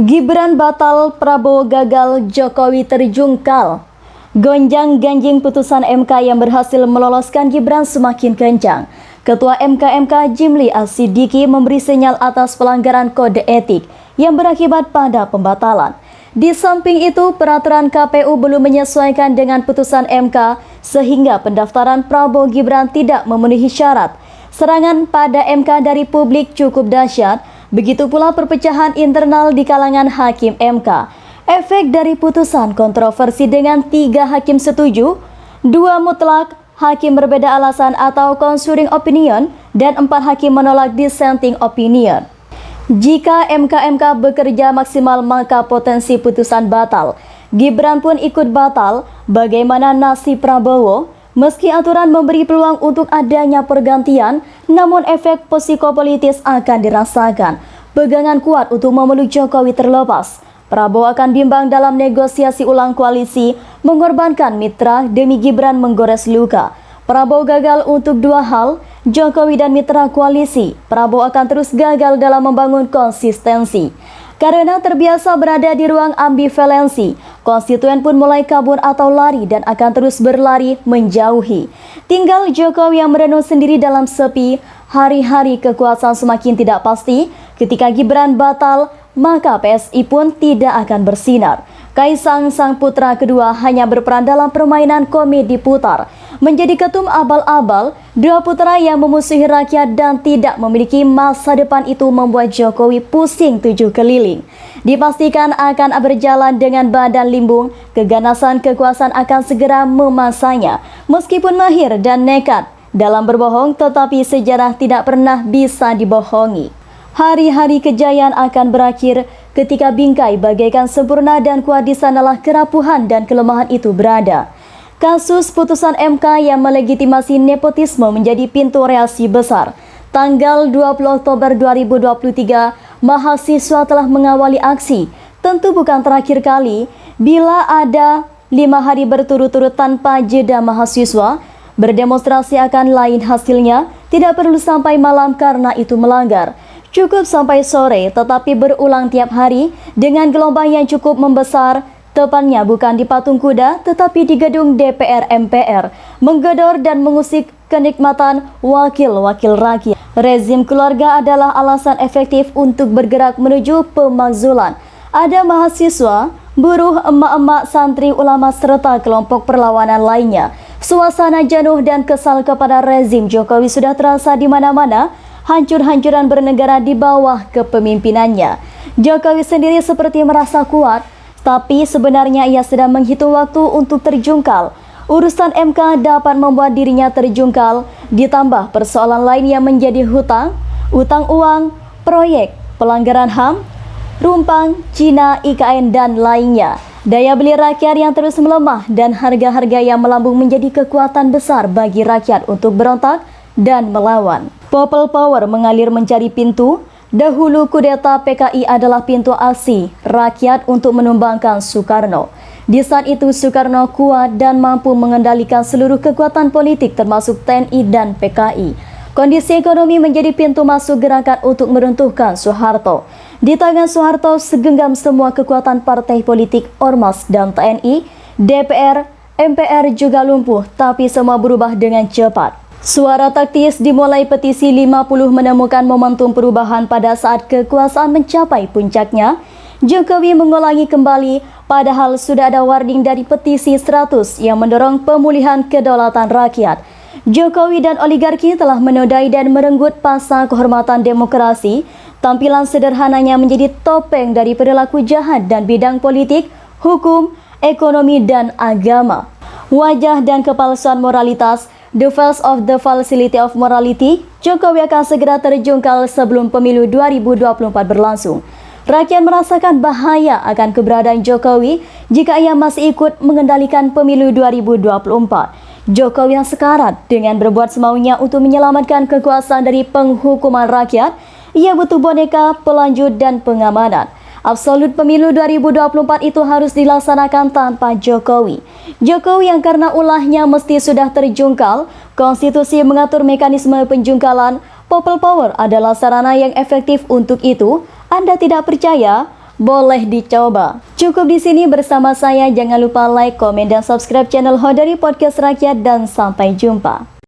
Gibran batal, Prabowo gagal, Jokowi terjungkal. Gonjang-ganjing putusan MK yang berhasil meloloskan Gibran semakin kencang. Ketua MK Jimli Asidiki memberi sinyal atas pelanggaran kode etik yang berakibat pada pembatalan. Di samping itu, peraturan KPU belum menyesuaikan dengan putusan MK sehingga pendaftaran Prabowo Gibran tidak memenuhi syarat. Serangan pada MK dari publik cukup dahsyat. Begitu pula perpecahan internal di kalangan hakim MK. Efek dari putusan kontroversi dengan 3 hakim setuju, 2 mutlak, hakim berbeda alasan atau considering opinion, dan 4 hakim menolak dissenting opinion. Jika MK bekerja maksimal maka potensi putusan batal. Gibran pun ikut batal, bagaimana nasib Prabowo? Meski aturan memberi peluang untuk adanya pergantian, namun efek psikopolitis akan dirasakan. Pegangan kuat untuk memeluk Jokowi terlepas. Prabowo akan bimbang dalam negosiasi ulang koalisi, mengorbankan mitra demi Gibran menggores luka. Prabowo gagal untuk 2 hal, Jokowi dan mitra koalisi. Prabowo akan terus gagal dalam membangun konsistensi. Karena terbiasa berada di ruang ambivalensi, konstituen pun mulai kabur atau lari dan akan terus berlari menjauhi. Tinggal Jokowi yang merenung sendiri dalam sepi, hari-hari kekuasaan semakin tidak pasti. Ketika Gibran batal, maka PSI pun tidak akan bersinar. Kaisang sang putra kedua hanya berperan dalam permainan komedi putar. Menjadi ketum abal-abal, 2 putra yang memusuhi rakyat dan tidak memiliki masa depan itu membuat Jokowi pusing 7 keliling. Dipastikan akan berjalan dengan badan limbung, keganasan kekuasaan akan segera memasanya. Meskipun mahir dan nekat dalam berbohong, tetapi sejarah tidak pernah bisa dibohongi. Hari-hari kejayaan akan berakhir ketika bingkai bagaikan sempurna dan kuat di sanalah kerapuhan dan kelemahan itu berada. Kasus putusan MK yang melegitimasi nepotisme menjadi pintu reaksi besar. Tanggal 20 Oktober 2023, mahasiswa telah mengawali aksi. Tentu bukan terakhir kali bila ada 5 hari berturut-turut tanpa jeda mahasiswa berdemonstrasi akan lain hasilnya. Tidak perlu sampai malam karena itu melanggar. Cukup sampai sore, tetapi berulang tiap hari dengan gelombang yang cukup membesar. Tepatnya bukan di patung kuda, tetapi di gedung DPR MPR, menggedor dan mengusik kenikmatan wakil-wakil rakyat. Rezim keluarga adalah alasan efektif untuk bergerak menuju pemakzulan. Ada mahasiswa, buruh, emak-emak, santri, ulama, serta kelompok perlawanan lainnya. Suasana jenuh dan kesal kepada rezim Jokowi sudah terasa di mana-mana. Hancur-hancuran bernegara di bawah kepemimpinannya. Jokowi sendiri seperti merasa kuat, tapi sebenarnya ia sedang menghitung waktu untuk terjungkal. Urusan MK dapat membuat dirinya terjungkal, ditambah persoalan lain yang menjadi utang uang, proyek, pelanggaran HAM, rumpang, Cina, IKN, dan lainnya. Daya beli rakyat yang terus melemah dan harga-harga yang melambung menjadi kekuatan besar bagi rakyat untuk berontak dan melawan. People power mengalir mencari pintu. Dahulu kudeta PKI adalah pintu aksi rakyat untuk menumbangkan Soekarno. Di saat itu Soekarno kuat dan mampu mengendalikan seluruh kekuatan politik termasuk TNI dan PKI. Kondisi ekonomi menjadi pintu masuk gerakan untuk meruntuhkan Soeharto. Di tangan Soeharto segenggam semua kekuatan partai politik, Ormas dan TNI, DPR, MPR juga lumpuh, tapi semua berubah dengan cepat. Suara taktis dimulai petisi 50 menemukan momentum perubahan pada saat kekuasaan mencapai puncaknya. Jokowi mengulangi kembali, padahal sudah ada warning dari petisi 100 yang mendorong pemulihan kedaulatan rakyat. Jokowi dan oligarki telah menodai dan merenggut pasa kehormatan demokrasi. Tampilan sederhananya menjadi topeng dari perilaku jahat dan bidang politik, hukum, ekonomi, dan agama. Wajah dan kepalsuan moralitas. The face of the facility of morality, Jokowi akan segera terjungkal sebelum pemilu 2024 berlangsung. Rakyat merasakan bahaya akan keberadaan Jokowi jika ia masih ikut mengendalikan pemilu 2024. Jokowi yang sekarat dengan berbuat semaunya untuk menyelamatkan kekuasaan dari penghukuman rakyat, ia butuh boneka, pelanjut, dan pengamanan. Absolut pemilu 2024 itu harus dilaksanakan tanpa Jokowi. Jokowi yang karena ulahnya mesti sudah terjungkal, konstitusi mengatur mekanisme penjungkalan, people power adalah sarana yang efektif untuk itu. Anda tidak percaya? boleh dicoba. Cukup di sini bersama saya, jangan lupa like, komen, dan subscribe channel Hodari Podcast Rakyat dan sampai jumpa.